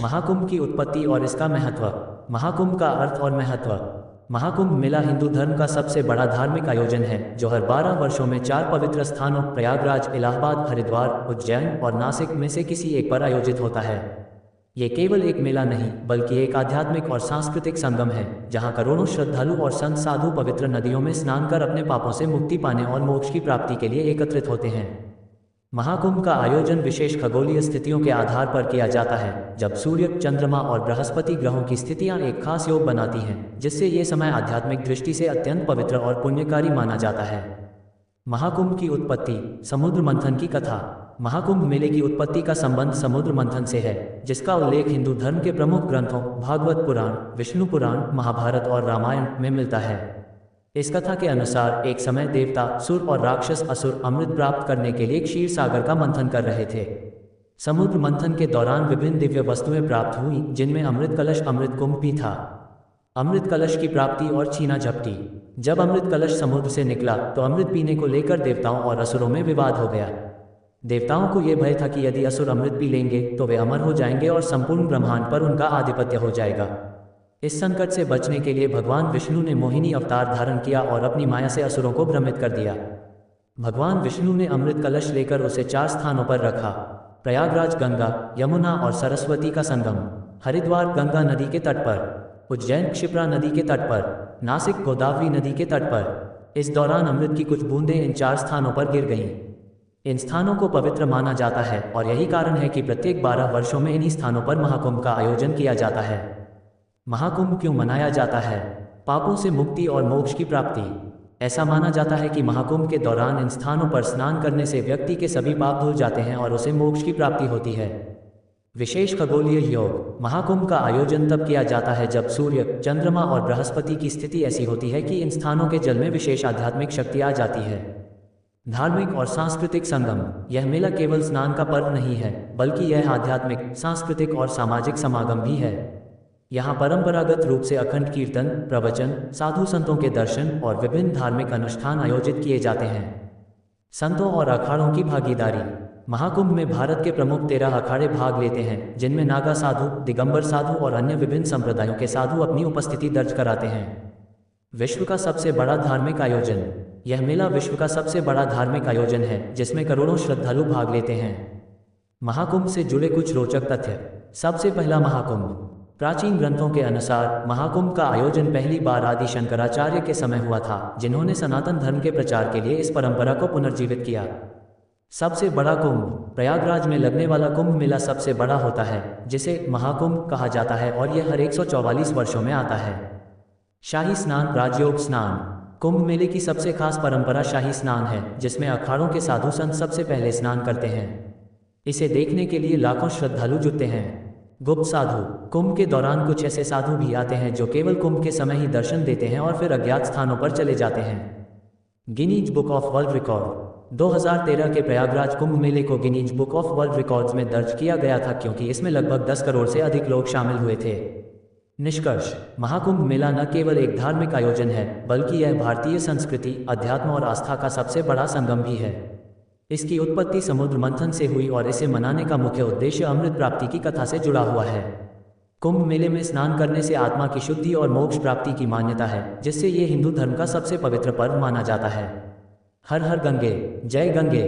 महाकुंभ की उत्पत्ति और इसका महत्व। महाकुंभ का अर्थ और महत्व। महाकुंभ मेला हिंदू धर्म का सबसे बड़ा धार्मिक आयोजन है जो हर 12 वर्षों में 4 पवित्र स्थानों प्रयागराज, इलाहाबाद, हरिद्वार, उज्जैन और नासिक में से किसी एक पर आयोजित होता है। ये केवल एक मेला नहीं बल्कि एक आध्यात्मिक और सांस्कृतिक संगम है जहां करोड़ों श्रद्धालु और संत साधु पवित्र नदियों में स्नान कर अपने पापों से मुक्ति पाने और मोक्ष की प्राप्ति के लिए एकत्रित होते हैं। महाकुंभ का आयोजन विशेष खगोलीय स्थितियों के आधार पर किया जाता है, जब सूर्य, चंद्रमा और बृहस्पति ग्रहों की स्थितियां एक खास योग बनाती हैं, जिससे ये समय आध्यात्मिक दृष्टि से अत्यंत पवित्र और पुण्यकारी माना जाता है। महाकुंभ की उत्पत्ति। समुद्र मंथन की कथा। महाकुंभ मेले की उत्पत्ति का संबंध समुद्र मंथन से है, जिसका उल्लेख हिंदू धर्म के प्रमुख ग्रंथों भागवत पुराण, विष्णु पुराण, महाभारत और रामायण में मिलता है। इस कथा के अनुसार एक समय देवता, सुर और राक्षस असुर अमृत प्राप्त करने के लिए क्षीर सागर का मंथन कर रहे थे। समुद्र मंथन के दौरान विभिन्न दिव्य वस्तुएं प्राप्त हुई, जिनमें अमृत कलश, अमृत कुंभ भी था। अमृत कलश की प्राप्ति और छीना झपटी। जब अमृत कलश समुद्र से निकला तो अमृत पीने को लेकर देवताओं और असुरों में विवाद हो गया। देवताओं को यह भय था कि यदि असुर अमृत पी लेंगे तो वे अमर हो जाएंगे और संपूर्ण ब्रह्मांड पर उनका आधिपत्य हो जाएगा। इस संकट से बचने के लिए भगवान विष्णु ने मोहिनी अवतार धारण किया और अपनी माया से असुरों को भ्रमित कर दिया। भगवान विष्णु ने अमृत कलश लेकर उसे 4 स्थानों पर रखा। प्रयागराज गंगा, यमुना और सरस्वती का संगम, हरिद्वार गंगा नदी के तट पर, उज्जैन क्षिप्रा नदी के तट पर, नासिक गोदावरी नदी के तट पर। इस दौरान अमृत की कुछ बूंदें इन 4 स्थानों पर गिर गईं। इन स्थानों को पवित्र माना जाता है और यही कारण है कि प्रत्येक 12 वर्षों में इन्हीं स्थानों पर महाकुंभ का आयोजन किया जाता है। महाकुंभ क्यों मनाया जाता है? पापों से मुक्ति और मोक्ष की प्राप्ति। ऐसा माना जाता है कि महाकुंभ के दौरान इन स्थानों पर स्नान करने से व्यक्ति के सभी पाप धुल जाते हैं और उसे मोक्ष की प्राप्ति होती है। विशेष खगोलीय योग। महाकुंभ का आयोजन तब किया जाता है जब सूर्य, चंद्रमा और बृहस्पति की स्थिति ऐसी होती है कि इन स्थानों के जल में विशेष आध्यात्मिक शक्ति आ जाती है। धार्मिक और सांस्कृतिक संगम। यह मेला केवल स्नान का पर्व नहीं है बल्कि यह आध्यात्मिक, सांस्कृतिक और सामाजिक समागम भी है। यहाँ परंपरागत रूप से अखंड कीर्तन, प्रवचन, साधु संतों के दर्शन और विभिन्न धार्मिक अनुष्ठान आयोजित किए जाते हैं। संतों और अखाड़ों की भागीदारी। महाकुंभ में भारत के प्रमुख 13 अखाड़े भाग लेते हैं, जिनमें नागा साधु, दिगंबर साधु और अन्य विभिन्न संप्रदायों के साधु अपनी उपस्थिति दर्ज कराते हैं। विश्व का सबसे बड़ा धार्मिक आयोजन। यह मेला विश्व का सबसे बड़ा धार्मिक आयोजन है जिसमें करोड़ों श्रद्धालु भाग लेते हैं। महाकुंभ से जुड़े कुछ रोचक तथ्य। सबसे पहला, महाकुंभ। प्राचीन ग्रंथों के अनुसार महाकुंभ का आयोजन पहली बार आदि शंकराचार्य के समय हुआ था, जिन्होंने सनातन धर्म के प्रचार के लिए इस परंपरा को पुनर्जीवित किया। सबसे बड़ा कुंभ। प्रयागराज में लगने वाला कुंभ मेला सबसे बड़ा होता है, जिसे महाकुंभ कहा जाता है और यह हर 144 वर्षों में आता है। शाही स्नान, राजयोग स्नान। कुंभ मेले की सबसे खास परंपरा शाही स्नान है, जिसमें अखाड़ों के साधु संत सबसे पहले स्नान करते हैं। इसे देखने के लिए लाखों श्रद्धालु जुटते हैं। गुप्त साधु। कुंभ के दौरान कुछ ऐसे साधु भी आते हैं जो केवल कुंभ के समय ही दर्शन देते हैं और फिर अज्ञात स्थानों पर चले जाते हैं। Guinness book of world record. 2013 के प्रयागराज कुंभ मेले को Guinness book of world records में दर्ज किया गया था क्योंकि इसमें लगभग 10 करोड़ से अधिक लोग शामिल हुए थे। निष्कर्ष। महाकुंभ मेला न केवल एक धार्मिक आयोजन है बल्कि यह भारतीय संस्कृति, अध्यात्म और आस्था का सबसे बड़ा संगम भी है। इसकी उत्पत्ति समुद्र मंथन से हुई और इसे मनाने का मुख्य उद्देश्य अमृत प्राप्ति की कथा से जुड़ा हुआ है। कुंभ मेले में स्नान करने से आत्मा की शुद्धि और मोक्ष प्राप्ति की मान्यता है, जिससे ये हिंदू धर्म का सबसे पवित्र पर्व माना जाता है। हर हर गंगे, जय गंगे।